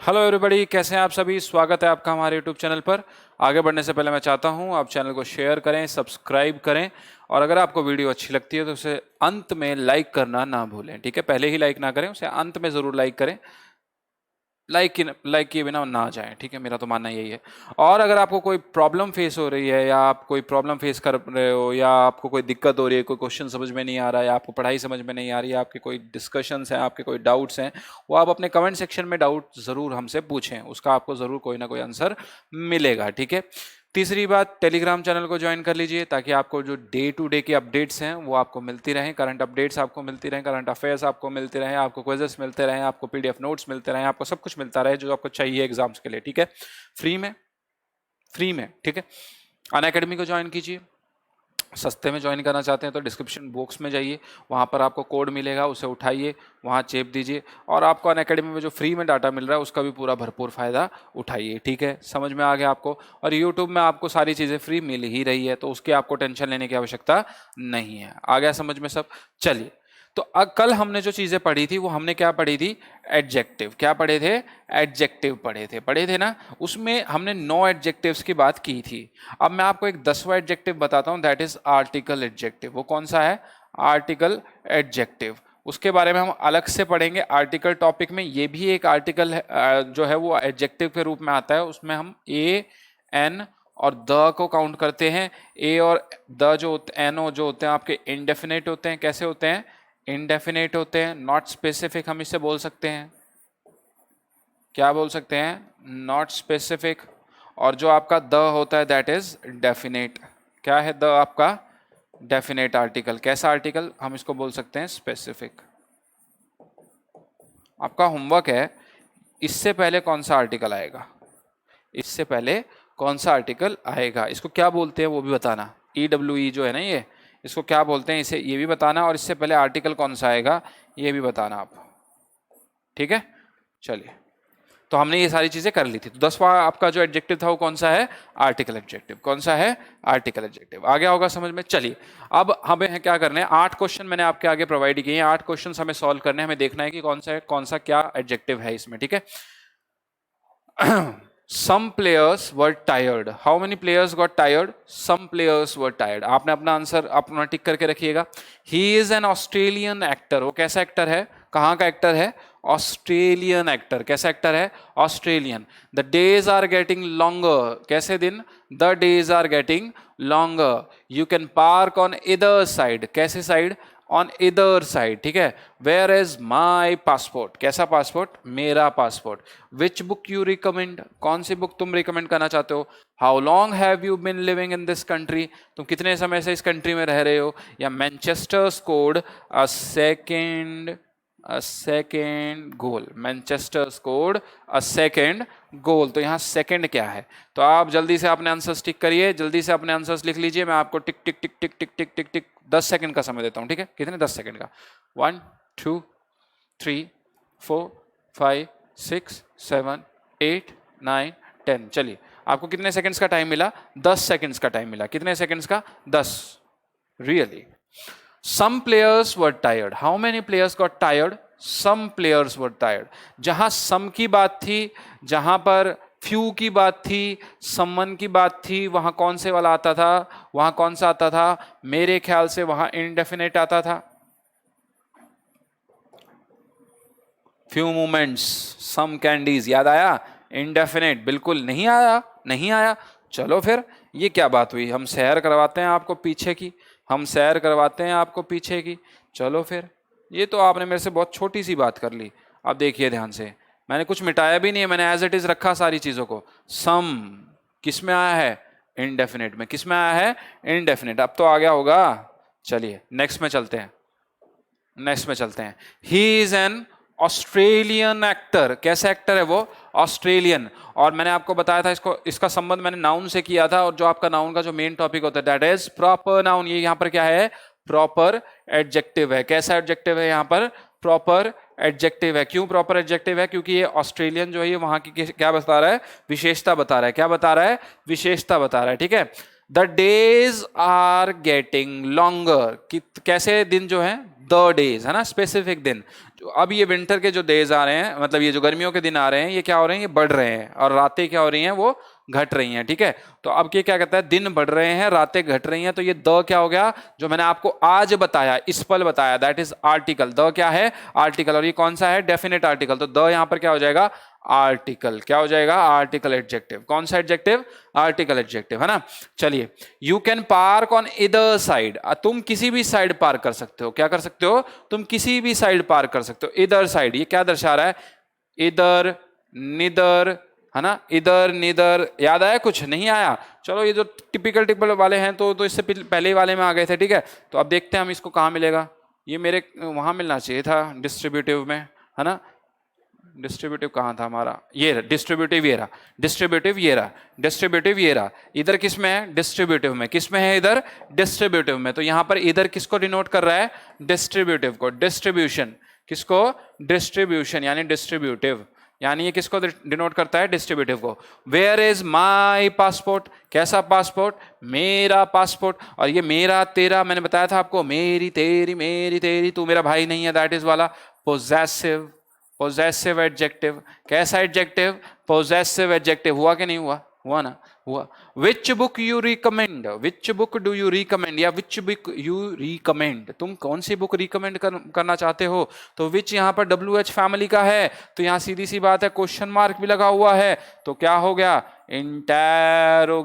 Hello everybody, कैसे हैं आप सभी। स्वागत है आपका हमारे यूट्यूब चैनल पर। आगे बढ़ने से पहले मैं चाहता हूं आप चैनल को शेयर करें, सब्सक्राइब करें और अगर आपको वीडियो अच्छी लगती है तो उसे अंत में लाइक करना ना भूलें। ठीक है, पहले ही लाइक ना करें, उसे अंत में ज़रूर लाइक करें। लाइक किए बिना ना जाएं। ठीक है, मेरा तो मानना यही है। और अगर आपको कोई प्रॉब्लम फेस हो रही है या आप कोई प्रॉब्लम फेस कर रहे हो या आपको कोई दिक्कत हो रही है, कोई क्वेश्चन समझ में नहीं आ रहा है या आपको पढ़ाई समझ में नहीं आ रही है, आपके कोई डिस्कशंस हैं, आपके कोई डाउट्स हैं, वो आप अपने कमेंट सेक्शन में डाउट ज़रूर हमसे पूछें, उसका आपको ज़रूर कोई ना कोई आंसर मिलेगा। ठीक है। तीसरी बात, टेलीग्राम चैनल को ज्वाइन कर लीजिए ताकि आपको जो डे टू डे की अपडेट्स हैं वो आपको मिलती रहें, करंट अपडेट्स आपको मिलती रहें, करंट अफेयर्स आपको मिलते रहें, आपको क्विजेस मिलते रहें, आपको पीडीएफ नोट्स मिलते रहें, आपको सब कुछ मिलता रहे जो आपको चाहिए एग्जाम्स के लिए। ठीक है, फ्री में। ठीक है, अनअकैडमी को ज्वाइन कीजिए। सस्ते में ज्वाइन करना चाहते हैं तो डिस्क्रिप्शन बॉक्स में जाइए, वहाँ पर आपको कोड मिलेगा, उसे उठाइए, वहाँ चेप दीजिए और आपको अनअकैडमी में जो फ्री में डाटा मिल रहा है उसका भी पूरा भरपूर फ़ायदा उठाइए। ठीक है, समझ में आ गया आपको। और यूट्यूब में आपको सारी चीज़ें फ्री मिल ही रही है तो उसकी आपको टेंशन लेने की आवश्यकता नहीं है। आ गया समझ में सब। चलिए, तो कल हमने जो चीज़ें पढ़ी थी वो हमने क्या पढ़ी थी? एडजेक्टिव। क्या पढ़े थे? एडजेक्टिव पढ़े थे ना। उसमें हमने 9 एडजेक्टिव्स की बात की थी। अब मैं आपको एक 10वां एडजेक्टिव बताता हूं, दैट इज आर्टिकल एडजेक्टिव। वो कौन सा है? Article adjective. उसके बारे में हम अलग से पढ़ेंगे आर्टिकल टॉपिक में। ये भी एक आर्टिकल जो है वो एडजेक्टिव के रूप में आता है। उसमें हम ए, एन और द को काउंट करते हैं। ए और द जो एन जो होते हैं आपके इनडेफिनेट होते हैं। कैसे होते हैं? इनडेफिनेट होते हैं। नॉट स्पेसिफिक हम इसे बोल सकते हैं। क्या बोल सकते हैं? Not specific. और जो आपका द होता है दैट इज डेफिनेट। क्या है द आपका? Definite article. कैसा आर्टिकल? हम इसको बोल सकते हैं स्पेसिफिक। आपका होमवर्क है, इससे पहले कौन सा आर्टिकल आएगा? इससे पहले कौन सा आर्टिकल आएगा, इसको क्या बोलते हैं वो भी बताना। EWE जो है ना, ये इसको क्या बोलते हैं इसे ये भी बताना और इससे पहले आर्टिकल कौन सा आएगा ये भी बताना आप। ठीक है, चलिए। तो हमने ये सारी चीजें कर ली थी। तो 10वां आपका जो एडजेक्टिव था वो कौन सा है? Article adjective. कौन सा है? Article adjective. आ गया होगा समझ में। चलिए, अब हमें क्या करना है? 8 क्वेश्चन मैंने आपके आगे प्रोवाइड किए हैं। 8 क्वेश्चन हमें सॉल्व करने हैं। हमें देखना है कि कौन सा क्या एडजेक्टिव है इसमें। ठीक है। Some players were tired. How many players got tired? Some players were tired. आपने अपना आंसर अपना टिक करके रखिएगा। He is an Australian actor. वो कैसा एक्टर है? कहाँ का एक्टर है? Australian actor. कैसा एक्टर है? Australian. The days are getting longer. कैसे दिन? The days are getting longer. You can park on इधर साइड। कैसे साइड? ऑन इधर साइड। ठीक है। Where is my passport? कैसा पासपोर्ट? मेरा passport. Which book you recommend? कौन सी बुक तुम रिकमेंड करना चाहते हो? How long have you been living in this country? तुम कितने समय से इस कंट्री में रह रहे हो? या Manchester scored a second goal. Manchester scored a second गोल। तो यहाँ सेकेंड क्या है? तो आप जल्दी से अपने आंसर्स टिक करिए, जल्दी से अपने आंसर्स लिख लीजिए। मैं आपको टिक टिक टिक टिक टिक टिक टिक टिक 10 सेकंड का समय देता हूँ। ठीक है, कितने? 10 सेकंड का। 1 2 3 4 5 6 7 8 9 10। चलिए, आपको कितने सेकंड्स का टाइम मिला? 10 सेकंड्स का टाइम मिला। कितने सेकंड्स का? 10। Really? Some players were tired. How many players got tired? Some players were tired. जहां some की बात थी, जहां पर few की बात थी, someone की बात थी, वहां कौन से वाला आता था? वहां कौन सा आता था? मेरे ख्याल से वहां indefinite आता था। few moments, some candies, याद आया? indefinite बिल्कुल नहीं आया, नहीं आया। चलो फिर, ये क्या बात हुई? हम सैर करवाते हैं आपको पीछे की, हम सैर करवाते हैं आपको पीछे की। चलो फिर, ये तो आपने मेरे से बहुत छोटी सी बात कर ली। अब देखिए ध्यान से, मैंने कुछ मिटाया भी नहीं है, मैंने एज इट इज रखा सारी चीजों को। सम किस में आया है? इनडेफिनेट में। किस में आया है? इनडेफिनेट। अब तो आ गया होगा। चलिए नेक्स्ट में चलते हैं। नेक्स्ट में चलते हैं। He is an Australian actor. कैसा एक्टर है वो? ऑस्ट्रेलियन। और मैंने आपको बताया था इसको, इसका संबंध मैंने नाउन से किया था और जो आपका नाउन का जो मेन टॉपिक होता है दैट इज प्रॉपर नाउन। ये यहाँ पर क्या है? प्रॉपर एडजेक्टिव है। कैसा एडजेक्टिव है यहाँ पर? प्रॉपर एडजेक्टिव है। क्यों प्रॉपर एडजेक्टिव है? क्योंकि ये ऑस्ट्रेलियन जो है ये वहां की क्या बता रहा है? विशेषता बता रहा है। क्या बता रहा है? विशेषता बता रहा है। ठीक है। The days are getting longer, कि कैसे दिन जो है, द डेज है ना, स्पेसिफिक दिन। अब ये विंटर के जो डेज आ रहे हैं, मतलब ये जो गर्मियों के दिन आ रहे हैं, ये क्या हो रहे हैं, ये बढ़ रहे हैं, और रातें क्या हो रही हैं, वो घट रही हैं, ठीक है। तो अब ये क्या कहता है, दिन बढ़ रहे हैं, रातें घट रही हैं, तो ये द क्या हो गया, जो मैंने आपको आज बताया, इस पल बताया, दैट इज आर्टिकल। द क्या है, आर्टिकल, और ये कौन सा है, डेफिनेट आर्टिकल। तो द यहां पर क्या हो जाएगा, आर्टिकल। क्या हो जाएगा, आर्टिकल एडजेक्टिव। कौन सा एडजेक्टिव, आर्टिकल एडजेक्टिव, है ना। चलिए, यू कैन पार्क ऑन इधर साइड, तुम किसी भी साइड पार्क कर सकते हो। क्या कर सकते हो, तुम किसी भी साइड पार्क कर सकते हो। इधर साइड, ये क्या दर्शा रहा है, इधर, निदर, है ना, इधर निदर। याद आया, कुछ नहीं आया, चलो ये जो टिपिकल वाले हैं तो इससे पहले वाले में आ गए थे, ठीक है। तो अब देखते हैं हम इसको कहाँ मिलेगा, ये मेरे वहां मिलना चाहिए था, डिस्ट्रीब्यूटिव में, है ना। डिस्ट्रीब्यूटिव कहाँ था हमारा, ये डिस्ट्रीब्यूटिव, ये रहा डिस्ट्रीब्यूटिव, ये रहा डिस्ट्रीब्यूटिव, ये रहा। इधर किस में है, डिस्ट्रीब्यूटिव में। किस में है, इधर डिस्ट्रीब्यूटिव में। तो यहां पर इधर किसको डिनोट कर रहा है, डिस्ट्रीब्यूटिव को। डिस्ट्रीब्यूशन किसको, डिस्ट्रीब्यूशन यानी डिस्ट्रीब्यूटिव, यानी ये किसको डिनोट करता है, डिस्ट्रीब्यूटिव को। वेयर इज माई पासपोर्ट, कैसा पासपोर्ट, मेरा पासपोर्ट। और ये मेरा तेरा, मैंने बताया था आपको, मेरी तेरी, तू मेरा भाई नहीं है, दैट इज वाला पोजेसिव। पोजेसिव एडजेक्टिव, कैसा एडजेक्टिव, पोजेसिव एडजेक्टिव। हुआ कि नहीं हुआ, हुआ ना, हुआ। विच book you recommend, which book do you recommend, या विच बुक यू रिकमेंड, तुम कौन सी बुक रिकमेंड करना चाहते हो। तो विच यहाँ पर WH फैमिली का है, तो यहाँ सीधी सी बात है, क्वेश्चन मार्क भी लगा हुआ है, तो क्या हो गया, इंटेरोगेटिव।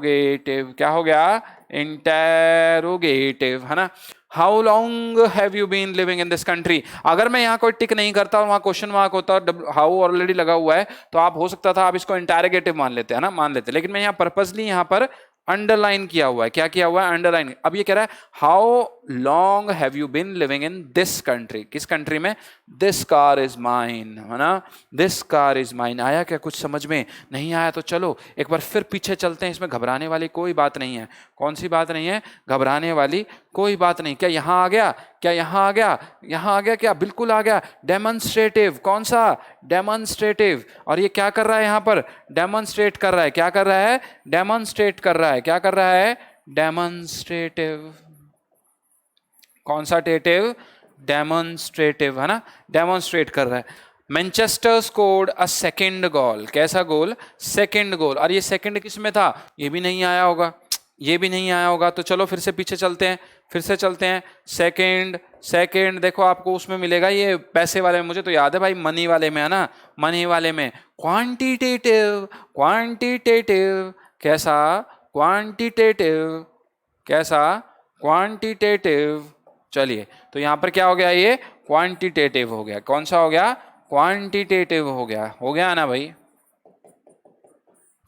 क्या हो गया, इंटेरोगेटिव, है ना। How long have you been living in this country. अगर मैं यहाँ कोई टिक नहीं करता और वहां क्वेश्चन मार्क होता और हाउ ऑलरेडी लगा हुआ है, तो आप हो सकता था आप इसको इंटेरोगेटिव मान लेते, है ना, मान लेते। लेकिन मैं यहाँ पर्पसली यहाँ पर अंडरलाइन किया हुआ है। क्या किया हुआ है, अंडरलाइन। अब ये कह रहा है how long have you been living in this country, किस कंट्री में, दिस कार इज माइन, है ना, दिस कार इज माइन। आया क्या कुछ समझ में, नहीं आया तो चलो एक बार फिर पीछे चलते हैं, इसमें घबराने वाली कोई बात नहीं है। कौन सी बात नहीं है, घबराने वाली कोई बात नहीं। क्या यहाँ आ गया, क्या यहाँ आ गया, यहाँ आ गया, क्या बिल्कुल आ गया, डेमोन्स्ट्रेटिव। कौन सा, डेमोन्स्ट्रेटिव। और ये क्या कर रहा है यहाँ पर, डेमोन्स्ट्रेट कर रहा है। क्या कर रहा है, डेमोन्स्ट्रेट कर रहा है। क्या कर रहा है, डेमोन्स्ट्रेटिव। कौन सा टेटिव, डेमोन्स्ट्रेटिव, है ना, डेमोन्स्ट्रेट कर रहा है। Manchester scored a second goal, कैसा गोल, सेकंड गोल। और ये सेकंड किस में था, ये भी नहीं आया होगा, ये भी नहीं आया होगा। तो चलो फिर से पीछे चलते हैं, फिर से चलते हैं। सेकंड, सेकंड देखो आपको उसमें मिलेगा, ये पैसे वाले में मुझे तो याद है भाई, मनी वाले में, है ना, मनी वाले में। क्वांटिटेटिव, क्वांटिटेटिव, कैसा, क्वांटिटेटिव, कैसा, क्वांटिटेटिव। चलिए, तो यहां पर क्या हो गया, ये क्वांटिटेटिव हो गया। कौन सा हो गया, क्वांटिटेटिव हो गया ना भाई।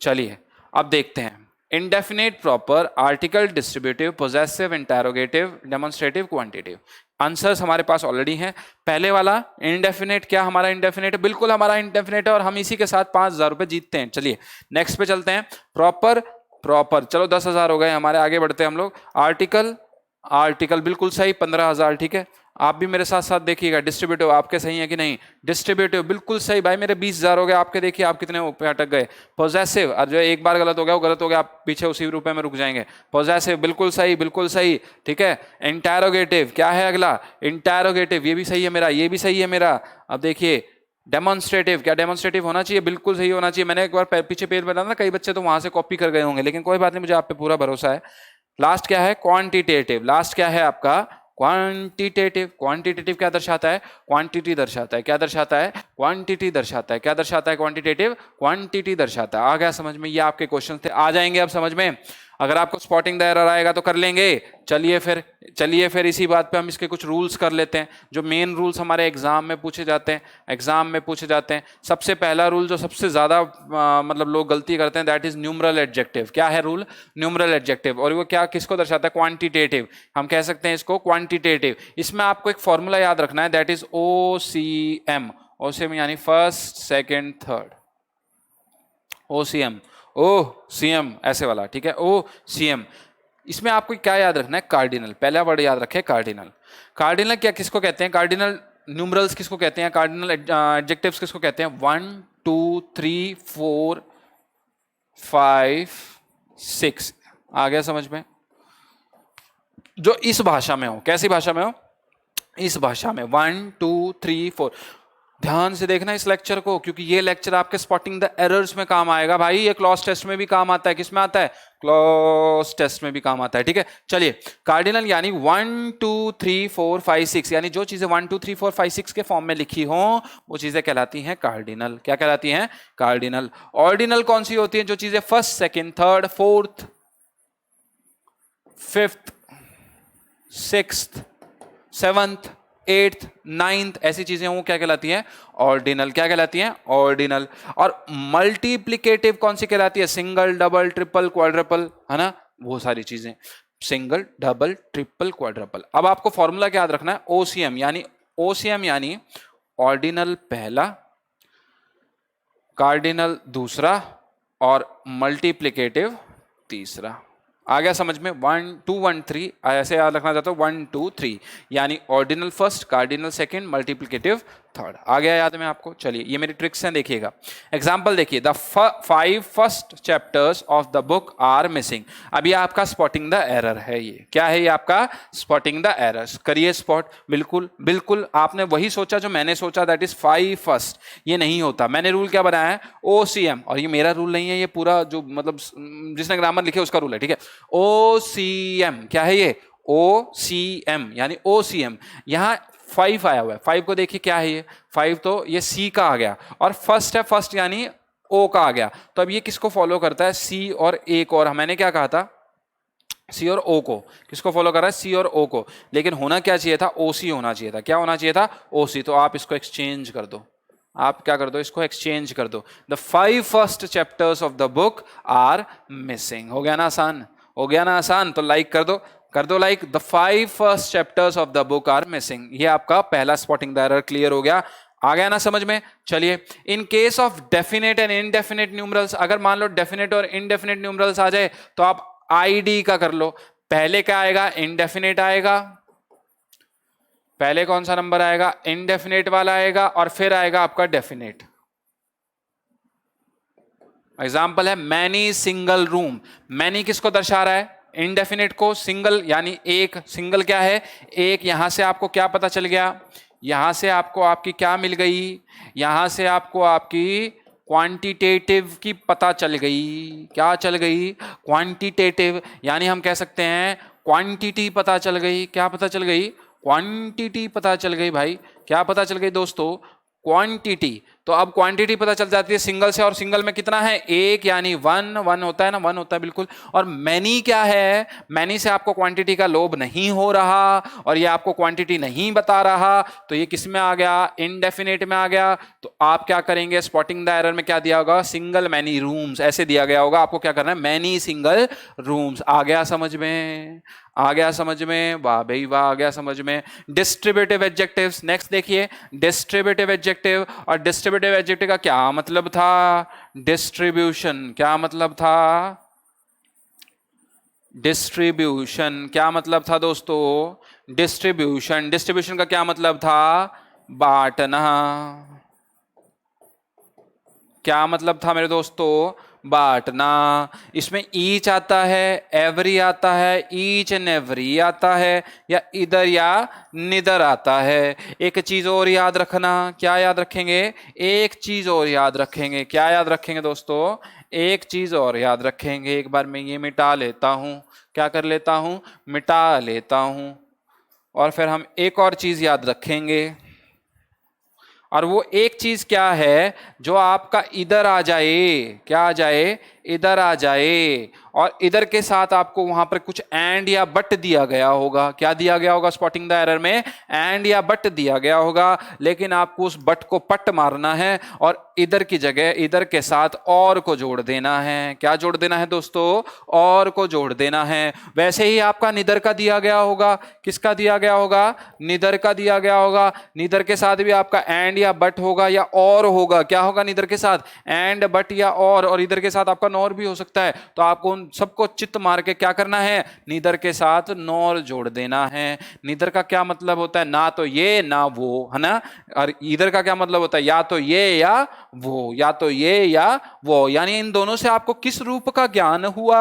चलिए अब देखते हैं, indefinite, proper, article, distributive, possessive, interrogative, demonstrative, quantitative. Answers हमारे पास ऑलरेडी हैं। पहले वाला इंडेफिनेट, क्या हमारा इंडेफिनेट है, बिल्कुल हमारा इंडेफिनेट है, और हम इसी के साथ 5,000 रुपए जीतते हैं। चलिए नेक्स्ट पे चलते हैं। प्रॉपर, प्रॉपर, चलो 10,000 हो गए हमारे, आगे बढ़ते हैं हम लोग। आर्टिकल, आर्टिकल बिल्कुल सही, 15,000, ठीक है। आप भी मेरे साथ साथ देखिएगा, डिस्ट्रीब्यूटिव आपके सही है कि नहीं, डिस्ट्रीब्यूटिव बिल्कुल सही भाई, मेरे 20,000 हो गए, आपके देखिए आप कितने पे अटक गए। पोजेसिव, और जो एक बार गलत हो गया वो गलत हो गया, आप पीछे उसी रुपए में रुक जाएंगे। पोजेसिव बिल्कुल सही, बिल्कुल सही, ठीक है। इंटेरोगेटिव क्या है अगला, इंटेरोगेटिव, ये भी सही है मेरा, ये भी सही है मेरा। अब देखिए डेमोन्स्ट्रेटिव, क्या डेमोन्स्ट्रेटिव होना चाहिए, बिल्कुल सही होना चाहिए। मैंने एक बार पीछे पेज बताया ना, कई बच्चे तो वहां से कॉपी कर गए होंगे, लेकिन कोई बात नहीं, मुझे आप पे पूरा भरोसा है। लास्ट क्या है, क्वांटिटेटिव। लास्ट क्या है आपका, क्वांटिटेटिव। क्वांटिटेटिव क्या दर्शाता है, क्वांटिटी दर्शाता है। क्या दर्शाता है, क्वांटिटी दर्शाता है। क्या दर्शाता है, क्वांटिटेटिव, क्वांटिटी दर्शाता है। आ गया समझ में, ये आपके क्वेश्चन थे, आ जाएंगे अब समझ में। अगर आपको स्पॉटिंग द एरर आएगा तो कर लेंगे। चलिए फिर इसी बात पे हम इसके कुछ रूल्स कर लेते हैं, जो मेन रूल्स हमारे एग्जाम में पूछे जाते हैं। एग्जाम में पूछे जाते हैं, सबसे पहला रूल जो सबसे ज्यादा मतलब लोग गलती करते हैं, दैट इज न्यूमरल एडजेक्टिव। क्या है रूल, न्यूमरल एडजेक्टिव। और वो क्या किसको दर्शाता है, क्वांटिटेटिव। हम कह सकते हैं इसको क्वांटिटेटिव। इसमें आपको एक फॉर्मूला याद रखना है, दैट इज OCM। OCM यानी first, second, third. OCM, OCM ऐसे वाला, ठीक है, OCM। इसमें आपको क्या याद रखना है, कार्डिनल। पहला वर्ड याद रखे, कार्डिनल। कार्डिनल क्या किसको कहते हैं, कार्डिनल न्यूमरल्स किसको कहते हैं, कार्डिनल एडजेक्टिव्स किसको कहते हैं। 1 2 3 4 5 6, आ गया समझ में? जो इस भाषा में हो, कैसी भाषा में हो? इस भाषा में। 1 2 3 4। ध्यान से देखना इस लेक्चर को, क्योंकि ये लेक्चर आपके स्पॉटिंग द एरर्स में काम आएगा भाई। ये क्लॉज टेस्ट में भी काम आता है। किस में आता है? क्लॉज टेस्ट में भी काम आता है। ठीक है, चलिए। कार्डिनल यानी 1 2 3 4 5 6, यानी जो चीजें 1 2 3 4 5 6 के फॉर्म में लिखी हो वो चीजें कहलाती हैं कार्डिनल। क्या कहलाती हैं? कार्डिनल। ऑर्डिनल कौन सी होती है? जो चीजें first, second, third, fourth, fifth, sixth, seventh, eighth, ninth, ऐसी चीजें वो क्या कहलाती हैं? ऑर्डिनल। क्या कहलाती हैं? ऑर्डिनल। और मल्टीप्लिकेटिव कौन सी कहलाती है? सिंगल, डबल, ट्रिपल, क्वाड्रपल, है ना, वो सारी चीजें। Single, double, triple, quadruple. अब आपको फॉर्मूला क्या याद रखना है? ओसीएम यानी ऑर्डिनल पहला, कार्डिनल दूसरा और मल्टीप्लिकेटिव तीसरा। आ गया समझ में? 1 2 1 3 ऐसे याद रखना चाहता हूं। 1 2 3 यानी ordinal first, cardinal second, multiplicative third. आ गया याद में आपको? चलिए, ये मेरी ट्रिक्स हैं, देखिएगा। एग्जांपल देखिए, the 5 first chapters of the book are missing. अब ये आपका स्पॉटिंग द एरर है। ये क्या है? ये आपका स्पॉटिंग द एरर्स। करिए स्पॉट। बिल्कुल बिल्कुल आपने वही सोचा जो मैंने सोचा, दैट इज 5 फर्स्ट। ये नहीं होता। मैंने रूल क्या बनाया है? OCM। और ये मेरा रूल नहीं है, ये पूरा जो मतलब जिसने ग्रामर लिखे उसका रूल है। ठीक है, OCM। क्या है ये? OCM यानी OCM। यहां 5 आया हुआ है। 5 को देखिए क्या है ये? 5 तो ये C का आ गया, और फर्स्ट है, फर्स्ट यानी O का आ गया। तो अब ये किसको फॉलो करता है? C और A को। और मैंने क्या कहा था? C और O को। किसको फॉलो कर रहा है? C और O को। लेकिन होना क्या चाहिए था? OC होना चाहिए था। क्या होना चाहिए था? OC। तो आप इसको एक्सचेंज कर दो। आप क्या कर दो? इसको एक्सचेंज कर दो। The 5 first chapters of the book are missing. हो गया ना आसान? हो गया ना आसान? तो लाइक कर दो like. The 5 first chapters of the book are missing. ये आपका पहला स्पॉटिंग द एरर क्लियर हो गया। आ गया ना समझ में? चलिए, in case of definite and indefinite numerals, अगर मान लो डेफिनेट और इनडेफिनेट न्यूमरल्स आ जाए तो आप ID का कर लो। पहले क्या आएगा? इनडेफिनेट आएगा। पहले कौन सा नंबर आएगा? इनडेफिनेट वाला आएगा, और फिर आएगा आपका डेफिनेट। एग्जाम्पल है मैनी सिंगल रूम। मैनी किसको दर्शा रहा है? इनडेफिनेट को। सिंगल यानी एक। सिंगल क्या है? एक। यहां से आपको क्या पता चल गया? यहां से आपको आपकी क्या मिल गई? यहां से आपको आपकी क्वांटिटेटिव की पता चल गई। क्या चल गई? क्वांटिटेटिव। यानी हम कह सकते हैं क्वांटिटी पता चल गई। क्या पता चल गई? क्वांटिटी पता चल गई भाई। क्या पता चल गई दोस्तों? क्वांटिटी। तो अब क्वांटिटी पता चल जाती है सिंगल से, और सिंगल में कितना है? एक, यानी 1 होता है ना? 1 होता है बिल्कुल। और मैनी क्या है? मैनी से आपको क्वांटिटी का लोभ नहीं हो रहा, और ये आपको क्वांटिटी नहीं बता रहा, तो ये किस में आ गया? इनडेफिनेट में आ गया। तो आप क्या करेंगे? स्पॉटिंग द एरर में क्या दिया होगा? सिंगल मैनी रूम्स ऐसे दिया गया होगा। आपको क्या करना है? Many single rooms. आ गया समझ में? आ गया समझ में? वाह भाई वाह, आ गया समझ में। Distributive adjectives. नेक्स्ट देखिए, डिस्ट्रीब्यूटिव एडजेक्टिव। और डिस्ट्रीब्यूटिव एडजेक्टिव का क्या मतलब था? डिस्ट्रीब्यूशन। क्या मतलब था? डिस्ट्रीब्यूशन। क्या मतलब था दोस्तों? डिस्ट्रीब्यूशन। डिस्ट्रीब्यूशन का क्या मतलब था? बांटना। क्या मतलब था मेरे दोस्तों? बांटना। इसमें ईच आता है, एवरी आता है, ईच एंड एवरी आता है, या इधर या निदर आता है। एक चीज और याद रखना। क्या याद रखेंगे? एक चीज और याद रखेंगे। क्या याद रखेंगे दोस्तों? एक चीज और याद रखेंगे। एक बार मैं ये मिटा लेता हूं। क्या कर लेता हूं? मिटा लेता हूं। और फिर हम एक और चीज याद रखेंगे। और वो एक चीज क्या है? जो आपका इधर आ जाए। क्या आ जाए? इधर आ जाए, और इधर के साथ आपको वहां पर कुछ एंड या बट दिया गया होगा। क्या दिया गया होगा स्पॉटिंग द एरर में? एंड या बट दिया गया होगा, लेकिन आपको उस बट को पट मारना है, और इधर की जगह इधर के साथ और को जोड़ देना है। क्या जोड़ देना है दोस्तों? और को जोड़ देना है। वैसे ही आपका निदर का दिया गया होगा। किसका दिया गया होगा? निदर का दिया गया होगा। निदर के साथ भी आपका एंड या बट होगा, या और होगा। क्या होगा निदर के साथ? एंड, बट या और इधर के साथ आपका नॉर भी हो सकता है। तो आपको उन सबको चित्त मार के क्या करना है? नीदर के साथ नॉर जोड़ देना है। नीदर का क्या मतलब होता है? ना तो ये ना वो, है ना। और इधर का क्या मतलब होता है? या तो ये या वो, या तो ये या वो। यानी इन दोनों से आपको किस रूप का ज्ञान हुआ?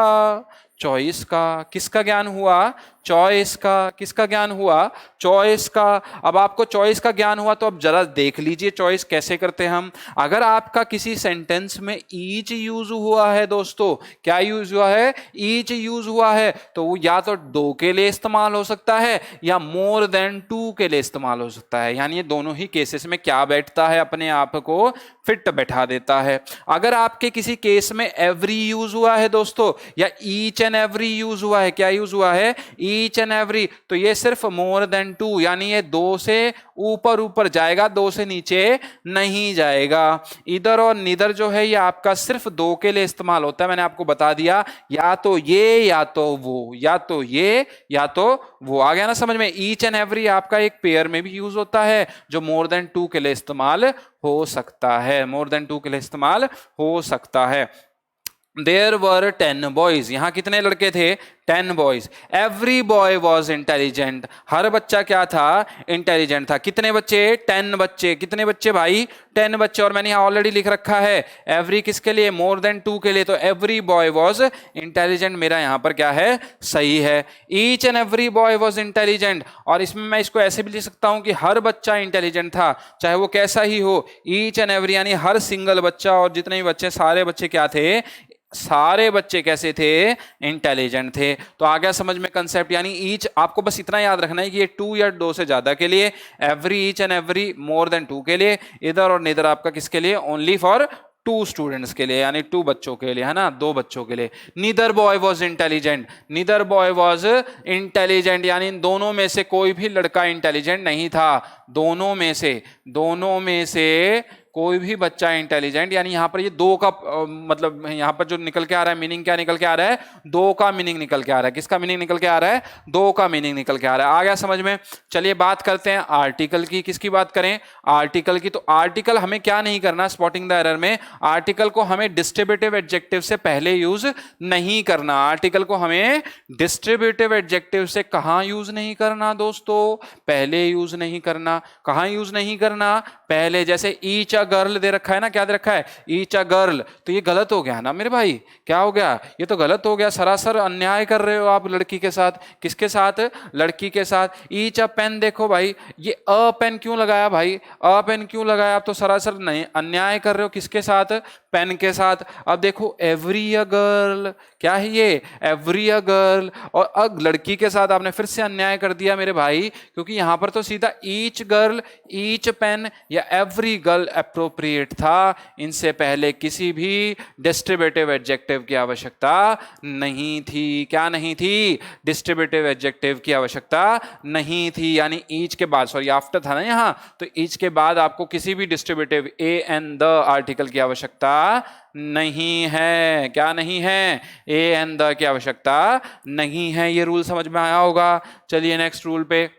चॉइस का। किसका ज्ञान हुआ? चॉइस का। किसका ज्ञान हुआ? चॉइस का। अब आपको चॉइस का ज्ञान हुआ तो अब जरा देख लीजिए चॉइस कैसे करते हैं हम। अगर आपका किसी सेंटेंस में ईच यूज हुआ है दोस्तों, क्या यूज हुआ है? ईच यूज हुआ है, तो वो या तो दो के लिए इस्तेमाल हो सकता है या मोर देन टू के लिए इस्तेमाल हो सकता है। यानी ये दोनों ही केसेस में क्या बैठता है, अपने आप को फिट बैठा देता है। अगर आपके किसी केस में एवरी यूज हुआ है दोस्तों, या ईच एंड एवरी यूज हुआ है, क्या यूज हुआ है? ईच एंड एवरी, तो ये सिर्फ मोर देन टू, यानी ये दो से ऊपर ऊपर जाएगा, दो से नीचे नहीं जाएगा। इधर और निदर जो है ये आपका सिर्फ दो के लिए इस्तेमाल होता है। मैंने आपको बता दिया, या तो ये या तो वो, या तो ये या तो वो। आ गया ना समझ में? ईच एंड एवरी आपका एक पेयर में भी यूज होता है, जो मोर देन टू के लिए इस्तेमाल हो सकता है, मोर देन टू के लिए इस्तेमाल हो सकता है। There were 10 boys. यहां कितने लड़के थे? 10 boys. Every boy was intelligent. हर बच्चा क्या था? इंटेलिजेंट था। कितने बच्चे? 10 बच्चे। कितने बच्चे भाई? 10 बच्चे। और मैंने यहां ऑलरेडी लिख रखा है एवरी किसके लिए? मोर देन टू के लिए। तो एवरी बॉय वॉज इंटेलिजेंट मेरा यहां पर क्या है? सही है। Each and every boy was intelligent, और इसमें मैं इसको ऐसे भी लिख सकता हूं कि हर बच्चा इंटेलिजेंट था, चाहे वो कैसा ही हो। ईच एंड एवरी यानी हर सिंगल बच्चा, और जितने भी बच्चे, सारे बच्चे क्या थे? सारे बच्चे कैसे थे? इंटेलिजेंट थे। तो आ गया समझ में कंसेप्ट। यानी ईच, आपको बस इतना याद रखना है कि ये टू या दो से ज्यादा के लिए, every, each and every more than two के लिए, इधर और निधर आपका किसके लिए? ओनली फॉर टू स्टूडेंट्स के लिए, यानी टू बच्चों के लिए, है ना, दो बच्चों के लिए। Neither boy was intelligent, neither boy was intelligent, यानी इन दोनों में से कोई भी लड़का इंटेलिजेंट नहीं था। दोनों में से कोई भी बच्चा इंटेलिजेंट, यानी यहां पर ये दो का मतलब यहां पर जो निकल के आ रहा है मीनिंग, क्या निकल के आ रहा है? दो का मीनिंग निकल के आ रहा है। किसका मीनिंग निकल के आ रहा है? दो का मीनिंग निकल के आ रहा है। आ गया समझ में? चलिए बात करते हैं आर्टिकल की। किसकी बात करें? आर्टिकल की। तो आर्टिकल हमें क्या नहीं करना स्पॉटिंग द एरर में? आर्टिकल को हमें डिस्ट्रीब्यूटिव एडजेक्टिव से पहले यूज नहीं करना। आर्टिकल को हमें डिस्ट्रीब्यूटिव एडजेक्टिव से कहां यूज नहीं करना दोस्तों? पहले यूज नहीं करना। कहां यूज नहीं करना? पहले। जैसे ईच गर्ल दे रखा है ना, क्या दे रखा है? ईच अ गर्ल, तो ये गलत हो गया ना मेरे भाई। क्या हो गया? ये तो गलत हो गया, सरासर अन्याय कर रहे हो आप लड़की के साथ। किसके साथ? लड़की के साथ। ईच अ पेन, देखो भाई ये अ पेन क्यों लगाया भाई? अ पेन क्यों लगाया? आप तो सरासर नहीं अन्याय कर रहे हो। किसके साथ? पेन के साथ। अब देखो एवरी अ गर्ल, क्या है ये? एवरी अ गर्ल, और अब लड़की के साथ आपने फिर से अन्याय कर दिया मेरे भाई, क्योंकि यहां पर तो सीधा ईच गर्ल, ईच पेन या एवरी गर्ल एप्रोप्रिएट था। इनसे पहले किसी भी डिस्ट्रीब्यूटिव एडजेक्टिव की आवश्यकता नहीं थी। क्या नहीं थी? डिस्ट्रीब्यूटिव एडजेक्टिव की आवश्यकता नहीं थी। यानी ईच के बाद, सॉरी आफ्टर था ना यहां, तो ईच के बाद आपको किसी भी distributive A and the article की आवश्यकता नहीं है। क्या नहीं है? ए एंड द की आवश्यकता नहीं है। ये रूल समझ में आया होगा। चलिए नेक्स्ट रूल पे।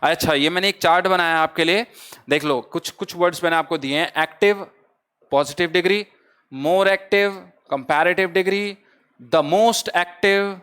अच्छा, ये मैंने एक चार्ट बनाया आपके लिए, देख लो। कुछ वर्ड्स मैंने आपको दिए हैं। Active positive degree, more active comparative degree, the most active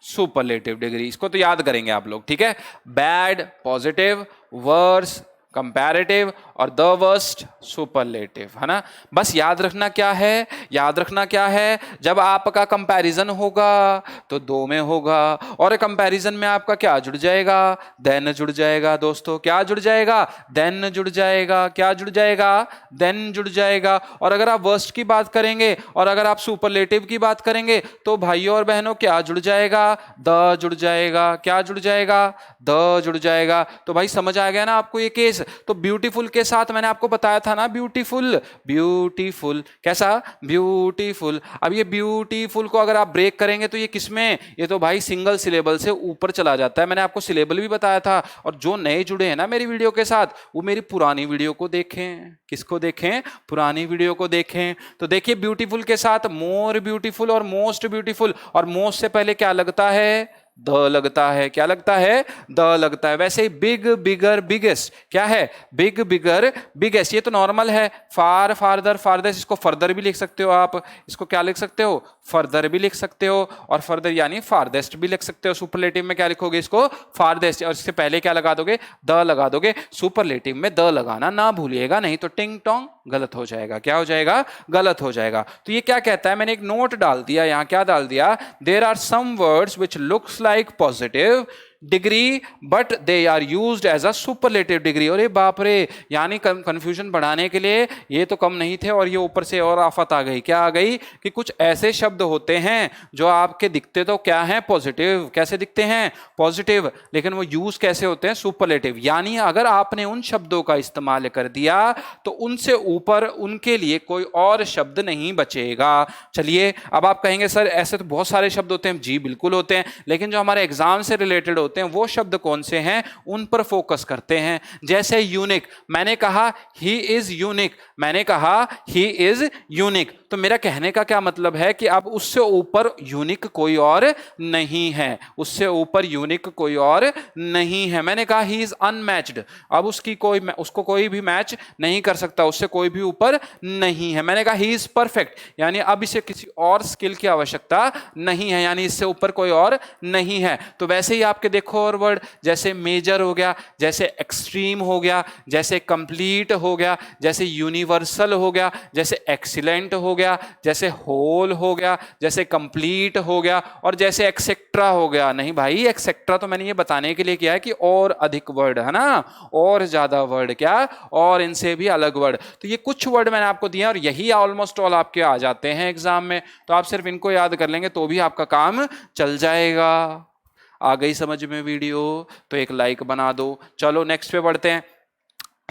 superlative degree. इसको तो याद करेंगे आप लोग, ठीक है? बैड पॉजिटिव, वर्स कंपैरेटिव, और द वर्स्ट सुपरलेटिव, है ना? बस याद रखना क्या है? याद रखना क्या है? जब आपका कंपैरिजन होगा तो दो में होगा, और कंपैरिजन में आपका क्या जुड़ जाएगा? देन जुड़ जाएगा दोस्तों। क्या जुड़ जाएगा? देन जुड़ जाएगा। क्या जुड़ जाएगा? देन जुड़ जाएगा। और अगर आप वर्स्ट की बात करेंगे और अगर आप सुपरलेटिव की बात करेंगे तो भाइयों और बहनों क्या जुड़ जाएगा? द जुड़ जाएगा। क्या जुड़ जाएगा? द जुड़ जाएगा। तो भाई समझ आ गया ना आपको ये केस? तो ब्यूटीफुल के साथ मैंने आपको बताया था ना, ब्यूटीफुल, ब्यूटीफुल कैसा? ब्यूटीफुल। अब ये ब्यूटीफुल को अगर आप ब्रेक करेंगे तो ये किसमें? ये तो भाई सिंगल सिलेबल से ऊपर चला जाता है। मैंने आपको सिलेबल भी बताया था। और जो नए जुड़े हैं ना मेरी वीडियो के साथ, वो मेरी पुरानी वीडियो को देखें। किसको देखें? पुरानी वीडियो को देखें। तो देखिए ब्यूटीफुल के साथ मोर ब्यूटीफुल और मोस्ट ब्यूटीफुल, और मोस्ट से पहले क्या लगता है? द लगता है। क्या लगता है? द लगता है। वैसे ही बिग बिगर बिगेस्ट क्या है? बिग बिगर बिगेस्ट, ये तो नॉर्मल है। फार फारदर फारदेस्ट, इसको फर्दर भी लिख सकते हो आप। इसको क्या लिख सकते हो? फर्दर भी लिख सकते हो, और फर्दर यानी फारदेस्ट भी लिख सकते हो। सुपरलेटिव में क्या लिखोगे? इसको फारदेस्ट, और इससे पहले क्या लगा दोगे? द लगा दोगे। सुपरलेटिव में द लगाना ना भूलिएगा, नहीं तो टिंग टोंग गलत हो जाएगा। क्या हो जाएगा? गलत हो जाएगा। तो ये क्या कहता है, मैंने एक नोट डाल दिया यहां, क्या डाल दिया, there are some words which looks like positive degree but they are used as a superlative degree. अरे बाप रे, यानी कंफ्यूजन बढ़ाने के लिए ये तो कम नहीं थे और ये ऊपर से और आफत आ गई। क्या आ गई कि कुछ ऐसे शब्द होते हैं जो आपके दिखते तो क्या हैं, पॉजिटिव, कैसे दिखते हैं, पॉजिटिव, लेकिन वो यूज कैसे होते हैं, सुपरलेटिव। यानी अगर आपने उन शब्दों का इस्तेमाल कर दिया तो उनसे ऊपर उनके लिए कोई और शब्द नहीं बचेगा। चलिए, अब आप कहेंगे सर ऐसे तो बहुत सारे शब्द होते हैं। जी बिल्कुल होते हैं, लेकिन जो हमारे एग्जाम से रिलेटेड होते हैं वो शब्द कौन से हैं, उन पर फोकस करते हैं। जैसे यूनिक, मैंने कहा ही इज यूनिक, मैंने कहा ही इज यूनिक, तो मेरा कहने का क्या मतलब है कि अब उससे ऊपर यूनिक कोई और नहीं है, उससे ऊपर यूनिक कोई और नहीं है। मैंने कहा ही इज अनमैच्ड, अब उसको कोई भी मैच नहीं कर सकता, उससे कोई भी ऊपर नहीं है। मैंने कहा ही इज परफेक्ट, यानी अब इसे किसी और स्किल की आवश्यकता नहीं है, यानी इससे ऊपर कोई और नहीं है। तो वैसे ही आपके देखो और वर्ड, जैसे मेजर हो गया, जैसे एक्सट्रीम हो गया, जैसे कंप्लीट हो गया, जैसे यूनिवर्सल हो गया, जैसे एक्सीलेंट हो गया, जैसे होल हो गया, जैसे कंप्लीट हो गया, और जैसे एक्सेट्रा हो गया। नहीं भाई, एक्सेट्रा तो मैंने ये बताने के लिए किया है कि और अधिक वर्ड है ना, और ज्यादा वर्ड, क्या, और इनसे भी अलग वर्ड। तो ये कुछ वर्ड मैंने आपको दिए और यही ऑलमोस्ट ऑल आपके आ जाते हैं एग्जाम में, तो आप सिर्फ इनको याद कर लेंगे तो भी आपका काम चल जाएगा। आ गई समझ में वीडियो? तो एक लाइक बना दो। चलो नेक्स्ट पे बढ़ते हैं।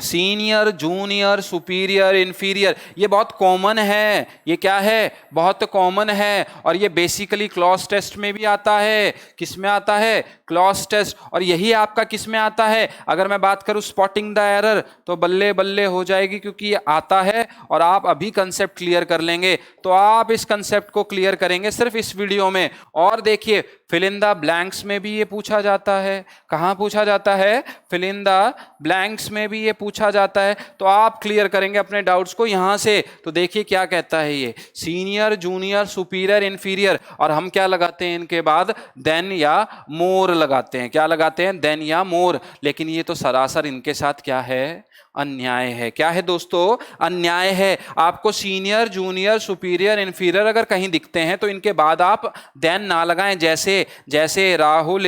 सीनियर, जूनियर, सुपीरियर, इंफीरियर, ये बहुत कॉमन है। ये क्या है? बहुत कॉमन है, और ये बेसिकली क्लॉज टेस्ट में भी आता है। किस में आता है? Clause test. और यही आपका किस में आता है? अगर मैं बात करूं स्पॉटिंग द एरर, तो बल्ले बल्ले हो जाएगी, क्योंकि ये आता है और आप अभी कंसेप्ट क्लियर कर लेंगे। तो आप इस कंसेप्ट को क्लियर करेंगे सिर्फ इस वीडियो में। और देखिए, फिल इन द ब्लैंक्स में भी ये पूछा जाता है। कहां पूछा जाता है? फिल इन द ब्लैंक्स में भी ये पूछा जाता है। तो आप क्लियर करेंगे अपने डाउट्स को यहां से। तो देखिए क्या कहता है ये, सीनियर, जूनियर, सुपीरियर, इंफीरियर, और हम क्या लगाते हैं इनके बाद? देन या मोर लगाते हैं। क्या लगाते हैं? देन या मोर। लेकिन ये तो सरासर इनके साथ क्या है? अन्याय है। क्या है दोस्तों? अन्याय है। आपको सीनियर, जूनियर, सुपीरियर, इंफीरियर अगर कहीं दिखते हैं तो इनके बाद आप देन ना लगाएं। जैसे Rahul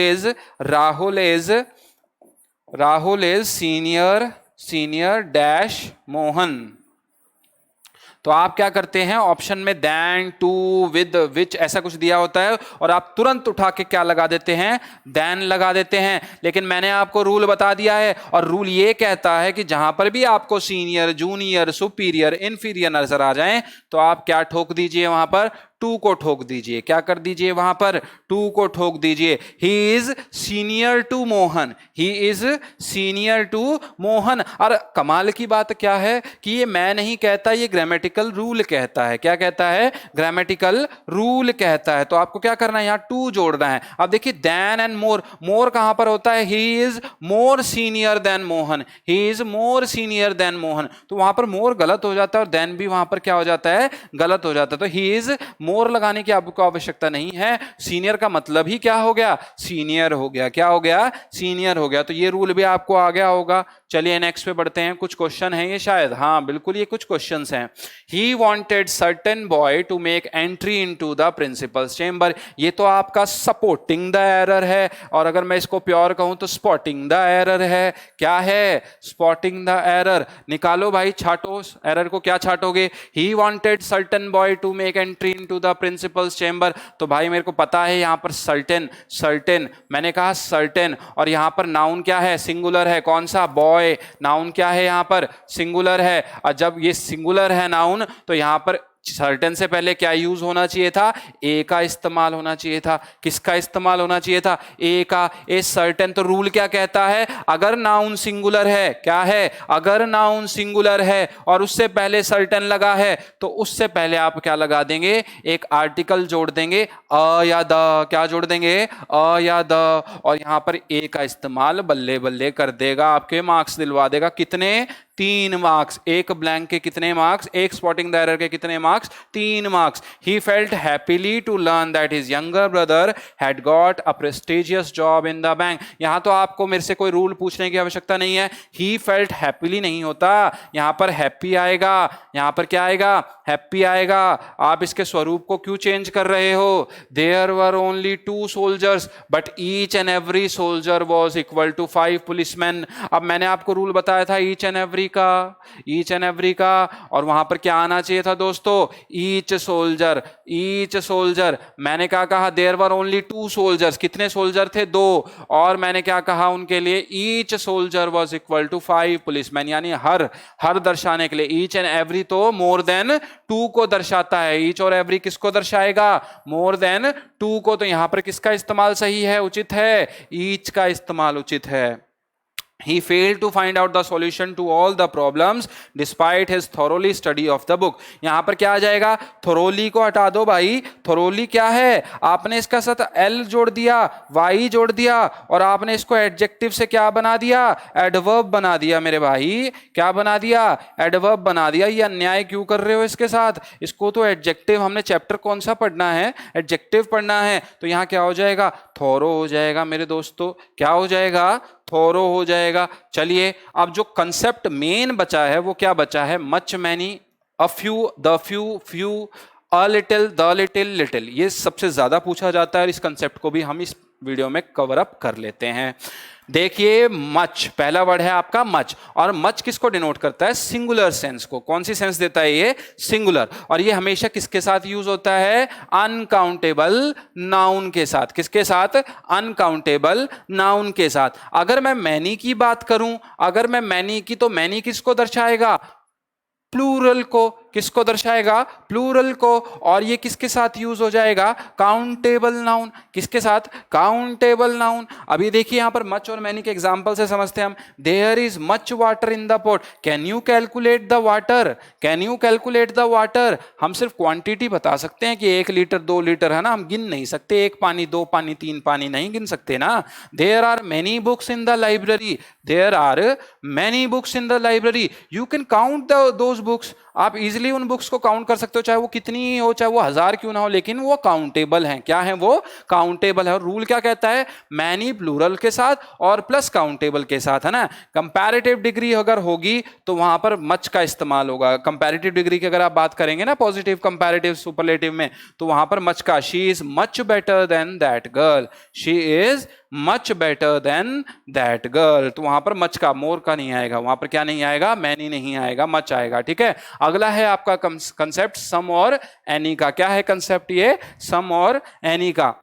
is senior dash Mohan, तो आप क्या करते हैं? ऑप्शन में देन, टू, विद, विच ऐसा कुछ दिया होता है और आप तुरंत उठा के क्या लगा देते हैं? देन लगा देते हैं। लेकिन मैंने आपको रूल बता दिया है, और रूल ये कहता है कि जहां पर भी आपको सीनियर, जूनियर, सुपीरियर, इंफीरियर नजर आ जाएं तो आप क्या ठोक दीजिए? वहां पर टू को ठोक दीजिए। क्या कर दीजिए? वहां पर टू को ठोक दीजिए। He is senior to Mohan, he is senior to Mohan. और कमाल की बात क्या है कि ये मैं नहीं कहता, ये ग्रामेटिकल रूल कहता है। क्या कहता है? ग्रामेटिकल रूल कहता है। तो आपको क्या करना है? यहाँ टू जोड़ना है। अब देखिए, देन एंड मोर, मोर कहां पर होता है? He is more senior then Mohan, he is more senior then Mohan. तो वहां पर मोर गलत हो जाता है और देन भी वहां पर क्या हो जाता है? गलत हो जाता है। तो ही इज मोर लगाने की आपको आवश्यकता नहीं है। सीनियर का मतलब ही क्या हो गया? सीनियर हो गया। क्या हो गया? सीनियर हो गया। तो ये रूल भी आपको आ गया होगा। चलिए नेक्स्ट पे बढ़ते हैं। कुछ क्वेश्चन है ये शायद, हाँ बिल्कुल ये कुछ क्वेश्चंस हैं। He wanted certain boy to make entry into the principal's chamber, ये तो आपका सपोर्टिंग द एरर है, और अगर मैं इसको प्योर कहूं तो स्पॉटिंग द एरर है। क्या है? Spotting the error. निकालो भाई, छाटो एरर को। क्या छाटोगे? He wanted certain boy to make entry into the principal's chamber, तो भाई मेरे को पता है यहां पर सर्टेन, मैंने कहा सर्टेन, और यहां पर नाउन क्या है? सिंगुलर है। कौन सा? बॉय। नाउन क्या है? यहां पर सिंगुलर है। और जब ये सिंगुलर है नाउन, तो यहां पर सर्टेन से पहले क्या यूज होना चाहिए था? ए का इस्तेमाल होना चाहिए था। किसका इस्तेमाल होना चाहिए था? ए का। A certain. तो रूल क्या कहता है? अगर नाउन सिंगुलर है, क्या है? अगर नाउन सिंगुलर है और उससे पहले सर्टेन लगा है, तो उससे पहले आप क्या लगा देंगे? एक आर्टिकल जोड़ देंगे, अ या द। क्या जोड़ देंगे? अ या द। और यहां पर ए का इस्तेमाल बल्ले बल्ले कर देगा, आपके मार्क्स दिलवा देगा। कितने? 3 मार्क्स। एक ब्लैंक के कितने मार्क्स? एक स्पॉटिंग द एरर के कितने marks? 3 marks. He felt happily to learn that his younger brother had got a prestigious job in the bank. यहां तो आपको मेरे से कोई रूल पूछने की आवश्यकता नहीं है। ही फेल्ट हैप्पीली नहीं होता, यहां पर हैप्पी आएगा। यहां पर क्या आएगा? हैप्पी आएगा। आप इसके स्वरूप को क्यों चेंज कर रहे हो? There were only 2 soldiers but each and every soldier was equal to 5 policeman. अब मैंने आपको रूल बताया था ईच एंड एवरी का, ईच एंड एवरी का, और वहां पर क्या आना चाहिए था दोस्तों? Each soldier, each soldier. मैंने क्या कहा? There were only 2 soldiers. कितने सोल्जर थे? 2। और मैंने क्या कहा उनके लिए? Each soldier was equal to 5 policeman, यानी हर दर्शाने के लिए। ईच एंड एवरी तो मोर देन 2 को दर्शाता है। ईच और एवरी किसको दर्शाएगा? मोर देन 2 को। तो यहां पर किसका इस्तेमाल सही है, उचित है? ईच का इस्तेमाल उचित है। He failed to find out the solution to all the problems despite his thoroughly study of the book। यहां पर क्या आ जाएगा? thoroughly को हटा दो भाई। thoroughly क्या है? आपने इसका साथ l जोड़ दिया, y जोड़ दिया, और आपने इसको एडजेक्टिव से क्या बना दिया? एडवर्ब बना दिया मेरे भाई। क्या बना दिया? एडवर्ब बना दिया। ये अन्याय क्यों कर रहे हो इसके साथ? इसको तो एडजेक्टिव, हमने चैप्टर कौन सा पढ़ना है? एडजेक्टिव पढ़ना है। तो यहां क्या हो जाएगा? थोरो हो जाएगा मेरे दोस्तों। क्या हो जाएगा? थोरो हो जाएगा। चलिए, अब जो कंसेप्ट मेन बचा है वो क्या बचा है? Much, many, a few, the few, few, a little, the little, little. ये सबसे ज्यादा पूछा जाता है और इस कंसेप्ट को भी हम इस वीडियो में कवर अप कर लेते हैं। देखिए, मच पहला वर्ड है आपका, मच। और मच किसको डिनोट करता है? सिंगुलर सेंस को। कौन सी सेंस देता है ये? सिंगुलर। और ये हमेशा किसके साथ यूज होता है? अनकाउंटेबल नाउन के साथ। किसके साथ? अनकाउंटेबल नाउन के साथ। अगर मैं मैनी की बात करूं, अगर मैं मैनी की, तो मैनी किसको दर्शाएगा? प्लूरल को। किसको दर्शाएगा? प्लूरल को। और ये किसके साथ यूज हो जाएगा? Countable noun. किसके साथ? Countable noun. अभी देखिए यहां पर मच और मैनी के एग्जांपल से समझते हैं हम। There is much water in the pot, can you calculate the water? Can you calculate the water? हम सिर्फ क्वांटिटी बता सकते हैं कि 1 लीटर 2 लीटर है ना, हम गिन नहीं सकते 1 पानी 2 पानी 3 पानी, नहीं गिन सकते ना। There are many books in the library, there are many books in the library, you can count those books. आप इजीली उन बुक्स को काउंट कर सकते हो, चाहे वो कितनी ही हो, चाहे वो 1000 क्यों ना हो, लेकिन वो काउंटेबल हैं। क्या है वो? काउंटेबल है। और रूल क्या कहता है? मैनी प्लूरल के साथ और प्लस काउंटेबल के साथ, है ना। कंपैरेटिव डिग्री अगर होगी तो वहां पर मच का इस्तेमाल होगा। कंपैरेटिव डिग्री की अगर आप बात करेंगे ना, पॉजिटिव, कंपैरेटिव, सुपरलेटिव में, तो वहां पर मच का। She is much better than that girl, she is much better than that girl. तो वहां पर मच का, मोर का नहीं आएगा। वहां पर क्या नहीं आएगा? मैनी नहीं आएगा, मच आएगा। ठीक है। अगला है आपका कंसेप्ट सम और एनी का। क्या है कंसेप्ट ये? सम और एनी का।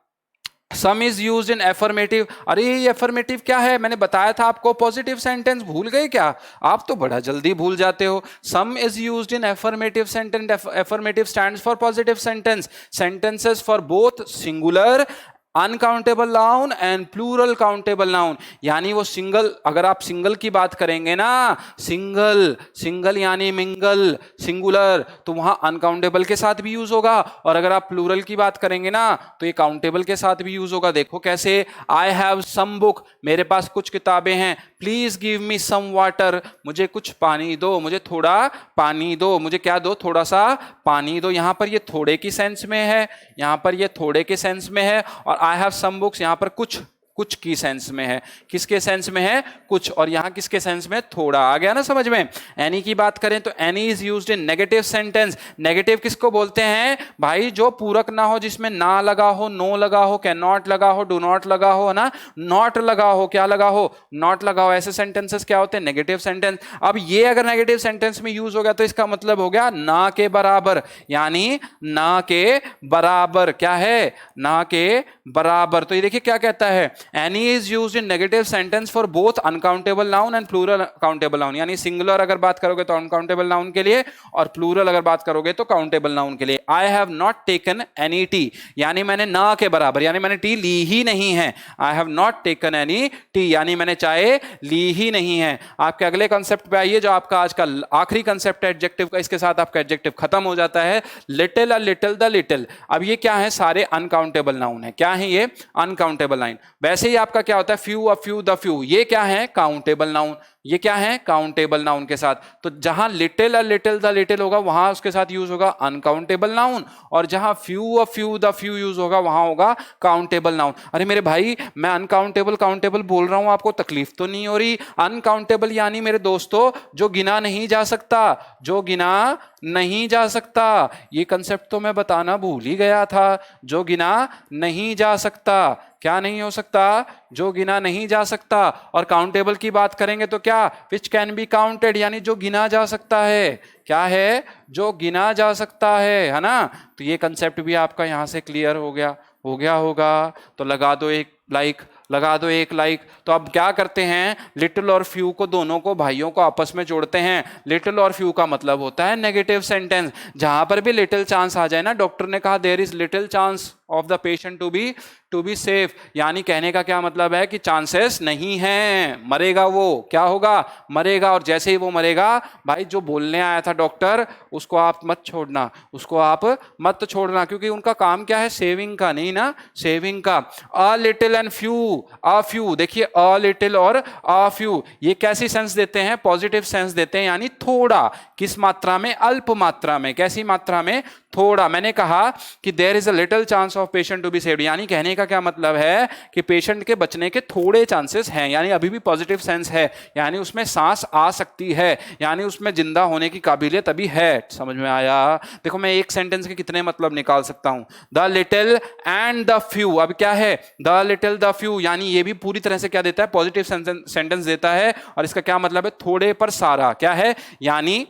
सम इज यूज्ड इन एफर्मेटिव। अरे ये एफर्मेटिव क्या है? मैंने बताया था आपको, पॉजिटिव सेंटेंस। भूल गए क्या? आप तो बड़ा जल्दी भूल जाते हो। Some is used in affirmative sentence. Affirmative stands for positive sentence, sentences for both singular uncountable noun and plural countable noun. यानी वो सिंगल, अगर आप सिंगल की बात करेंगे ना, सिंगल, सिंगल यानी मिंगल, सिंगुलर, तो वहां अनकाउंटेबल के साथ भी यूज होगा। और अगर आप प्लूरल की बात करेंगे ना, तो ये काउंटेबल के साथ भी यूज होगा। देखो कैसे? आई हैव सम बुक, मेरे पास कुछ किताबें हैं। Please give me some water, मुझे कुछ पानी दो, मुझे थोड़ा पानी दो। मुझे क्या दो? थोड़ा सा पानी दो। यहां पर ये थोड़े की सेंस में है, यहां पर ये थोड़े के सेंस में है। और आई हैव सम बुक्स यहां पर कुछ की सेंस में है। किसके सेंस में है? कुछ। और यहां किसके सेंस में? थोड़ा। आ गया ना समझ में? एनी की बात करें तो any is used in negative sentence. Negative किसको बोलते हैं भाई? जो पूरक ना हो, जिसमें ना लगा हो, नो लगा हो, कैन नॉट लगा हो, डू नॉट लगा हो, ना, नॉट लगा हो, क्या लगा हो? नॉट लगा हो। ऐसे सेंटेंसेस क्या होते हैं? Negative sentence. अब ये अगर नेगेटिव सेंटेंस में यूज हो गया तो इसका मतलब हो गया ना के बराबर, यानी ना के बराबर। क्या है? ना के बराबर। तो ये देखिए क्या कहता है? any is used in negative sentence for both uncountable noun and plural countable noun। यानी सिंगुलर अगर बात करोगे तो अनकाउंटेबल नाउन के लिए, और प्लूरल अगर बात करोगे तो काउंटेबल नाउन के लिए। I have not taken any tea, यानी मैंने ना के बराबर, यानी मैंने टी ली ही नहीं है। I have not taken any tea, यानी मैंने चाय ली ही नहीं है। आपके अगले कंसेप्ट पे आइए, जो आपका आज का आखिरी कंसेप्ट है एडजेक्टिव का। इसके साथ आपका एडजेक्टिव खत्म हो जाता है। Little, a little, the little. अब ये क्या है? सारे अनकाउंटेबल नाउन है। क्या है ये? Uncountable noun. वैसे ही आपका क्या होता है? Few, a few, the few, ये क्या है? Countable noun. ये क्या है, काउंटेबल नाउन के साथ। तो जहां little a little the little होगा वहां उसके साथ यूज होगा अनकाउंटेबल नाउन, और जहां few a few the few use होगा वहां होगा काउंटेबल नाउन। अरे मेरे भाई, मैं अनकाउंटेबल काउंटेबल बोल रहा हूं, आपको तकलीफ तो नहीं हो रही? अनकाउंटेबल यानी मेरे दोस्तों जो गिना नहीं जा सकता, जो गिना नहीं जा सकता। ये कंसेप्ट तो मैं बताना भूल ही गया था। जो गिना नहीं जा सकता, क्या नहीं हो सकता? जो गिना नहीं जा सकता। और काउंटेबल की बात करेंगे तो क्या, विच कैन बी काउंटेड, यानी जो गिना जा सकता है। क्या है? जो गिना जा सकता है ना? तो ये कंसेप्ट भी आपका यहां से क्लियर हो गया होगा। तो लगा दो एक लाइक, लगा दो एक लाइक। तो अब क्या करते हैं, लिटिल और फ्यू को, दोनों को, भाइयों को आपस में जोड़ते हैं। लिटिल और फ्यू का मतलब होता है नेगेटिव सेंटेंस। जहां पर भी लिटिल चांस आ जाए ना, डॉक्टर ने कहा there is little chance of the patient to be safe, यानी कहने का क्या मतलब है कि चांसेस नहीं है, मरेगा वो। क्या होगा? मरेगा। और जैसे ही वो मरेगा, भाई जो बोलने आया था डॉक्टर, उसको आप मत छोड़ना, उसको आप मत छोड़ना, क्योंकि उनका काम क्या है, सेविंग का, नहीं ना, सेविंग का। A little and few, a few, देखिए अ लिटिल और अ फ्यू, ये कैसी सेंस देते हैं? पॉजिटिव सेंस देते हैं, यानी थोड़ा। किस मात्रा में? अल्प मात्रा में। कैसी मात्रा में? थोड़ा। मैंने कहा कि there is a little chance of patient to be saved, यानी कहने का क्या मतलब है कि पेशेंट के बचने के थोड़े चांसेस हैं, यानी अभी भी पॉजिटिव सेंस है, यानी उसमें सांस आ सकती है, यानी उसमें जिंदा होने की काबिलियत अभी है। समझ में आया? देखो मैं एक सेंटेंस के कितने मतलब निकाल सकता हूं। The little and the few, अब क्या है? द लिटिल द फ्यू, यानी ये भी पूरी तरह से क्या देता है? पॉजिटिव सेंटेंस देता है। और इसका क्या मतलब है? थोड़े पर सारा। क्या है? यानी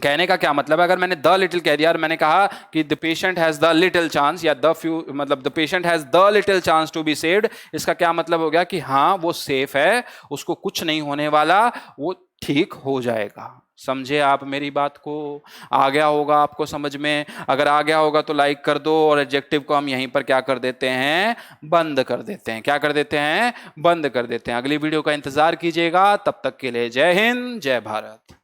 कहने का क्या मतलब है, अगर मैंने द लिटिल कह दिया और मैंने कहा कि the patient has the little chance, या द फ्यू, मतलब the patient has the little chance to be saved, इसका क्या मतलब हो गया कि हाँ वो सेफ है, उसको कुछ नहीं होने वाला, वो ठीक हो जाएगा। समझे आप मेरी बात को? आ गया होगा आपको समझ में? अगर आ गया होगा तो लाइक कर दो, और एडजेक्टिव को हम यहीं पर क्या कर देते हैं? बंद कर देते हैं। क्या कर देते हैं? बंद कर देते हैं। अगली वीडियो का इंतजार कीजिएगा, तब तक के लिए जय हिंद, जय भारत।